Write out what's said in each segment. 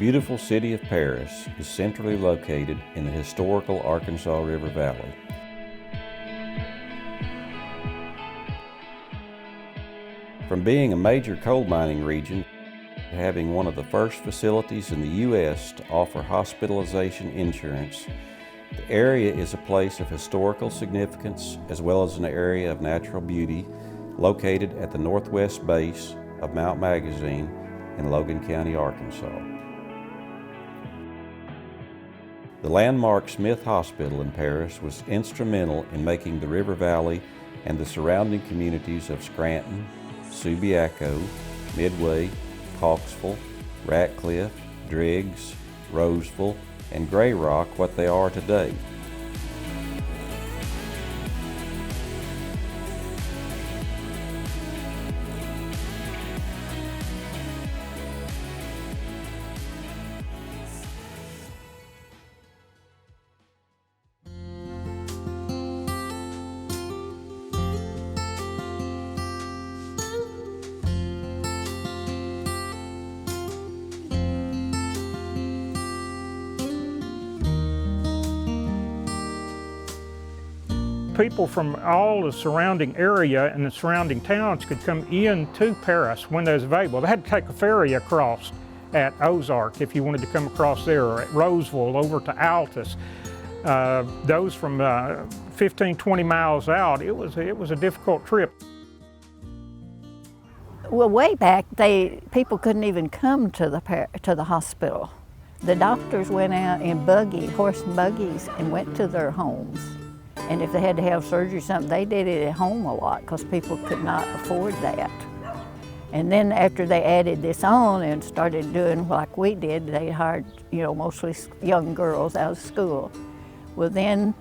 beautiful city of Paris is centrally located in the historical Arkansas River Valley. From being a major coal mining region to having one of the first facilities in the U.S. to offer hospitalization insurance, the area is a place of historical significance as well as an area of natural beauty located at the northwest base of Mount Magazine in Logan County, Arkansas. The landmark Smith Hospital in Paris was instrumental in making the River Valley and the surrounding communities of Scranton, Subiaco, Midway, Coxville, Ratcliffe, Driggs, Roseville, and Gray Rock what they are today. People from all the surrounding area and the surrounding towns could come into Paris when they was available. They had to take a ferry across at Ozark if you wanted to come across there, or at Roseville over to Altus. Those from 15, 20 miles out, it was a difficult trip. Well, way back, people couldn't even come to the hospital. The doctors went out in horse and buggies, and went to their homes. And if they had to have surgery or something, they did it at home a lot because people could not afford that. And then after they added this on and started doing like we did, they hired, mostly young girls out of school. Well then,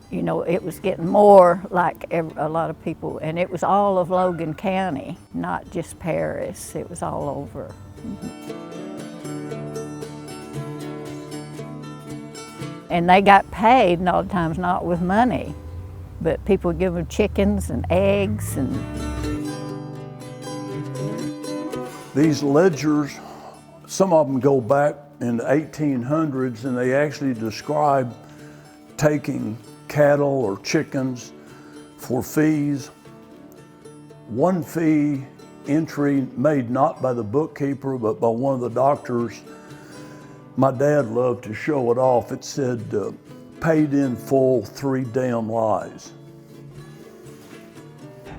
it was getting more like a lot of people, and it was all of Logan County, not just Paris. It was all over. And they got paid, and all the times not with money, but people would give them chickens and eggs. And these ledgers, some of them go back in the 1800s, and they actually describe taking cattle or chickens for fees. One fee entry made not by the bookkeeper, but by one of the doctors. My dad loved to show it off. It said, paid in full, 3 damn lies.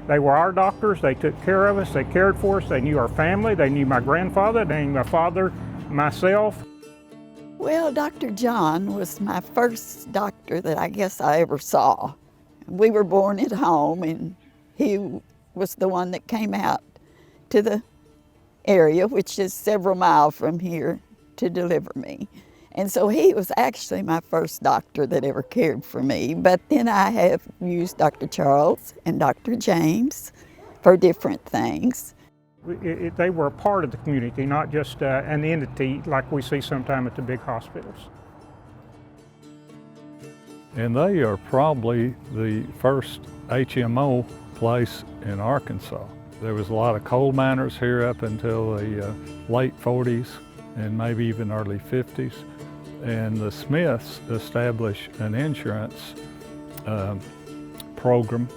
They were our doctors. They took care of us. They cared for us. They knew our family. They knew my grandfather. They knew my father, myself. Well, Dr. John was my first doctor that I guess I ever saw. We were born at home, and he was the one that came out to the area, which is several miles from here, to deliver me. And so he was actually my first doctor that ever cared for me. But then I have used Dr. Charles and Dr. James for different things. They were a part of the community, not just an entity like we see sometimes at the big hospitals. And they are probably the first HMO place in Arkansas. There was a lot of coal miners here up until the late 40s and maybe even early 50s. And the Smiths established an insurance program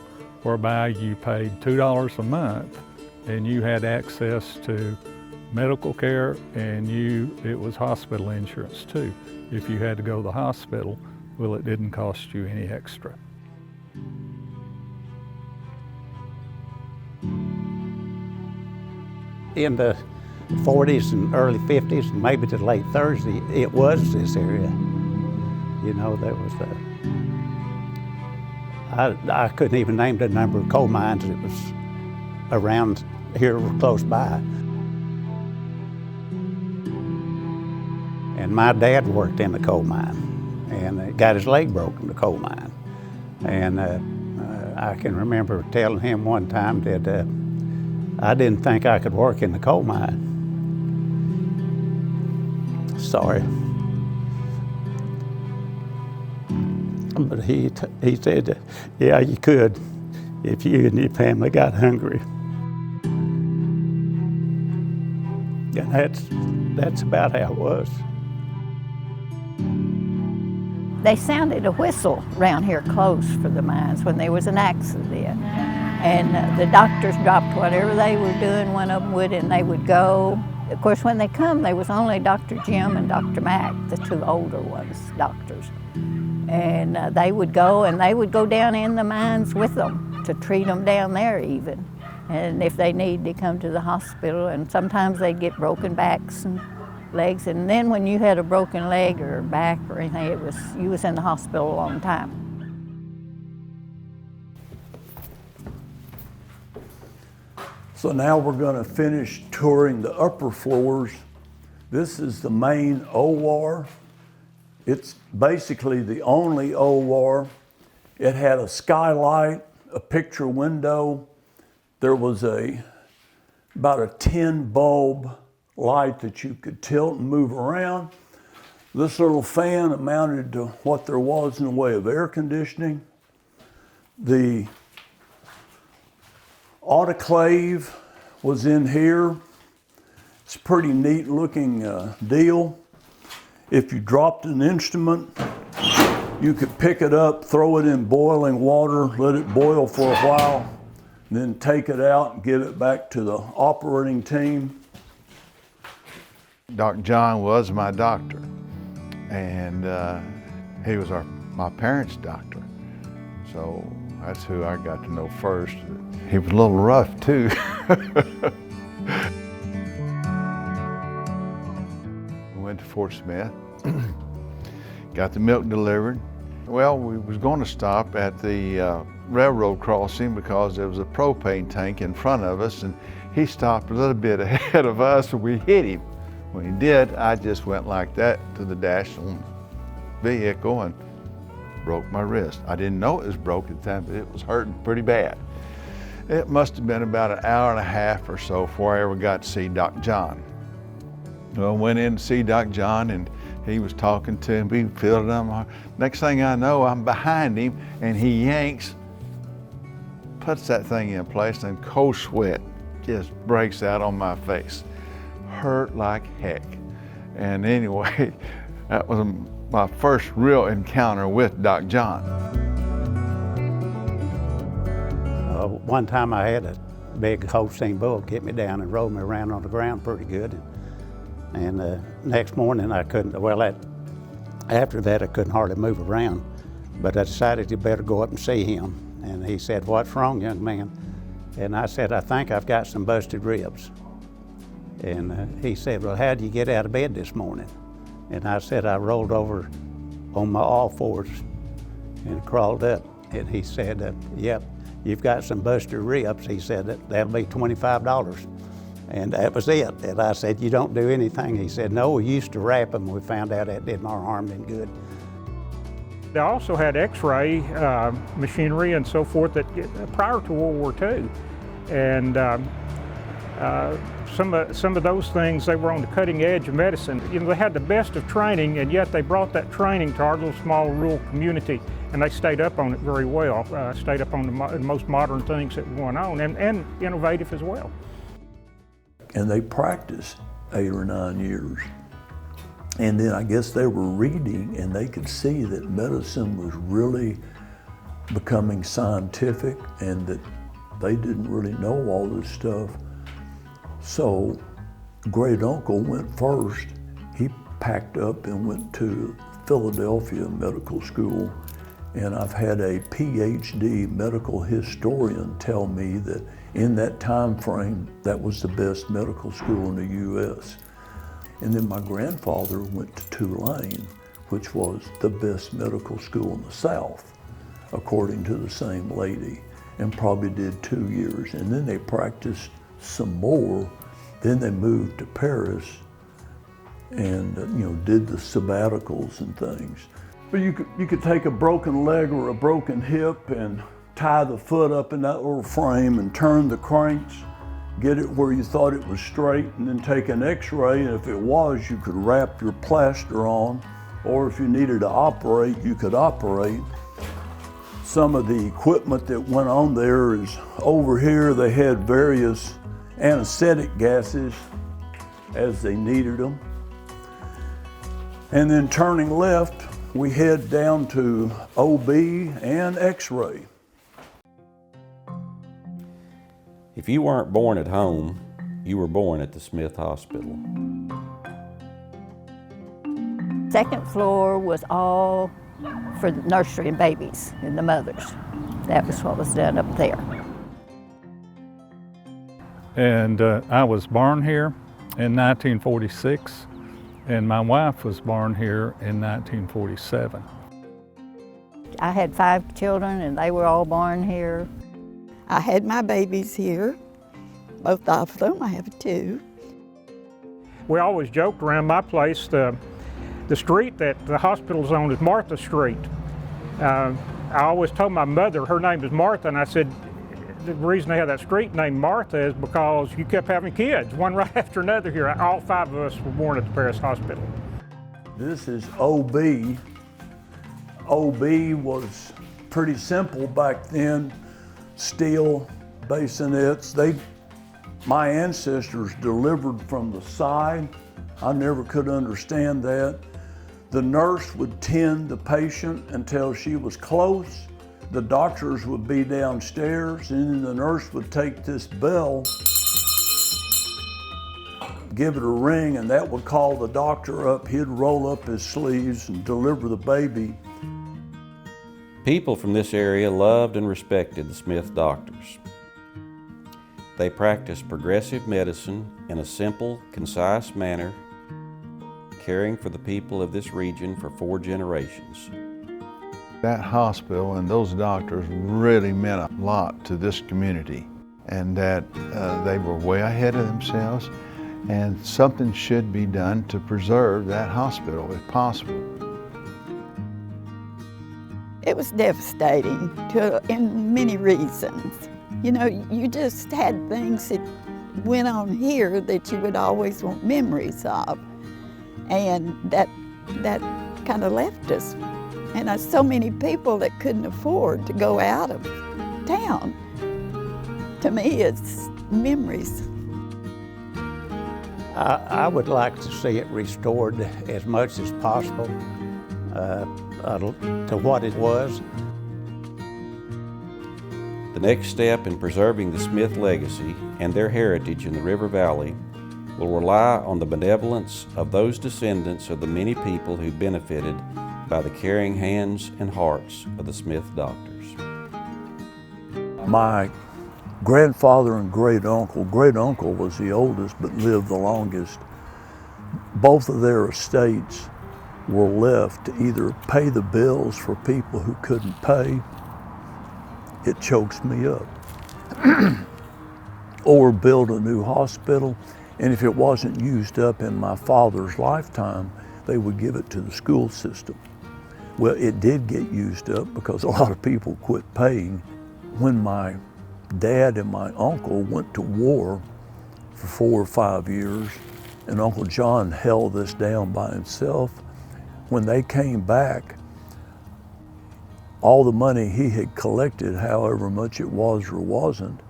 whereby you paid $2 a month and you had access to medical care, and it was hospital insurance too. If you had to go to the hospital, well, it didn't cost you any extra. In the 40s and early 50s, and maybe to late 30s, it was this area. There was I couldn't even name the number of coal mines that was around here close by. And my dad worked in the coal mine and got his leg broken in the coal mine. And I can remember telling him one time that I didn't think I could work in the coal mine. Sorry. But he said, yeah, you could if you and your family got hungry. And that's about how it was. They sounded a whistle around here close for the mines when there was an accident. And the doctors dropped whatever they were doing, one of them would, and they would go. Of course, when they come, there was only Dr. Jim and Dr. Mack, the two older ones, doctors. And they would go, and they would go down in the mines with them to treat them down there even. And if they need to come to the hospital, and sometimes they'd get broken backs and legs. And then when you had a broken leg or back or anything, you was in the hospital a long time. So now we're going to finish touring the upper floors. This is the main OR. It's basically the only OR. It had a skylight, a picture window. There was about a 10 bulb light that you could tilt and move around. This little fan amounted to what there was in the way of air conditioning. The autoclave was in here. It's a pretty neat looking deal. If you dropped an instrument, you could pick it up, throw it in boiling water, let it boil for a while, and then take it out and give it back to the operating team. Dr. John was my doctor, and he was my parents' doctor. So that's who I got to know first. He was a little rough too. We went to Fort Smith, got the milk delivered. Well, we was going to stop at the railroad crossing because there was a propane tank in front of us, and he stopped a little bit ahead of us, and we hit him. When he did, I just went like that to the dash on the vehicle and broke my wrist. I didn't know it was broke at the time, but it was hurting pretty bad. It must have been about an hour and a half or so before I ever got to see Dr. John. Well, I went in to see Dr. John, and he was talking to him. We filled it on. Next thing I know, I'm behind him, and he yanks, puts that thing in place, and cold sweat just breaks out on my face. Hurt like heck. And anyway, that was my first real encounter with Dr. John. One time I had a big Holstein bull get me down and roll me around on the ground pretty good. And next morning I couldn't, after that I couldn't hardly move around. But I decided you better go up and see him. And he said, "What's wrong, young man?" And I said, "I think I've got some busted ribs." And he said, "Well, how'd you get out of bed this morning?" And I said, "I rolled over on my all fours and crawled up." And he said, "Yep, you've got some busted ribs." He said, "That'll be $25. And that was it. And I said, "You don't do anything?" He said, "No, we used to wrap them. We found out that did my arm in good." They also had X-ray machinery and so forth that prior to World War II. And some of those things, they were on the cutting edge of medicine. You know, they had the best of training, and yet they brought that training to our little small rural community, and they stayed up on it very well, stayed up on the most modern things that were going on, and innovative as well. And they practiced 8 or 9 years. And then I guess they were reading, and they could see that medicine was really becoming scientific and that they didn't really know all this stuff. So great uncle went first. He packed up and went to Philadelphia Medical School. And I've had a PhD medical historian tell me that in that time frame, that was the best medical school in the US. And then my grandfather went to Tulane, which was the best medical school in the South, according to the same lady, and probably did 2 years. And then they practiced some more. Then they moved to Paris and did the sabbaticals and things. But you could take a broken leg or a broken hip and tie the foot up in that little frame and turn the cranks, get it where you thought it was straight, and then take an X-ray, and if it was, you could wrap your plaster on, or if you needed to operate, you could operate. Some of the equipment that went on there is over here. They had various anesthetic gases, as they needed them. And then turning left, we head down to OB and X-ray. If you weren't born at home, you were born at the Smith Hospital. Second floor was all for the nursery and babies and the mothers. That was what was done up there. And I was born here in 1946, and my wife was born here in 1947. I had 5 children and they were all born here. I had my babies here, both of them. I have 2. We always joked around my place, the street that the hospital's on is Martha Street. I always told my mother, her name is Martha, and I said, the reason they have that street named Martha is because you kept having kids, one right after another here. All 5 of us were born at the Paris Hospital. This is OB. OB was pretty simple back then. Steel bassinets. My ancestors delivered from the side. I never could understand that. The nurse would tend the patient until she was close. The doctors would be downstairs, and then the nurse would take this bell, give it a ring, and that would call the doctor up. He'd roll up his sleeves and deliver the baby. People from this area loved and respected the Smith doctors. They practiced progressive medicine in a simple, concise manner, caring for the people of this region for 4 generations. That hospital and those doctors really meant a lot to this community, and that they were way ahead of themselves, and something should be done to preserve that hospital if possible. It was devastating in many reasons. You know, you just had things that went on here that you would always want memories of, and that kind of left us. And so many people that couldn't afford to go out of town. To me, it's memories. I would like to see it restored as much as possible to what it was. The next step in preserving the Smith legacy and their heritage in the River Valley will rely on the benevolence of those descendants of the many people who benefited by the caring hands and hearts of the Smith doctors. My grandfather and great uncle was the oldest but lived the longest. Both of their estates were left to either pay the bills for people who couldn't pay, it chokes me up, or build a new hospital, and if it wasn't used up in my father's lifetime, they would give it to the school system. Well, it did get used up because a lot of people quit paying. When my dad and my uncle went to war for 4 or 5 years, and Uncle John held this down by himself, when they came back, all the money he had collected, however much it was or wasn't,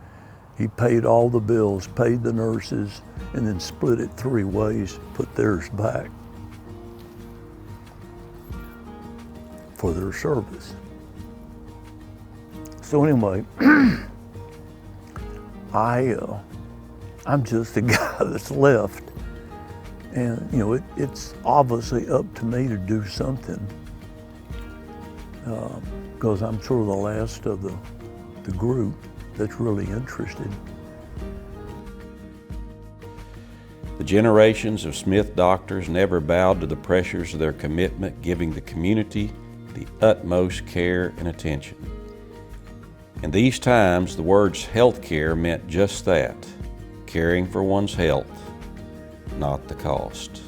he paid all the bills, paid the nurses, and then split it 3 ways, put theirs back for their service. So anyway, I'm just a guy that's left, and you know it's obviously up to me to do something, because I'm sort of the last of the group that's really interested. The generations of Smith doctors never bowed to the pressures of their commitment, giving the community the utmost care and attention. In these times, the words healthcare meant just that, caring for one's health, not the cost.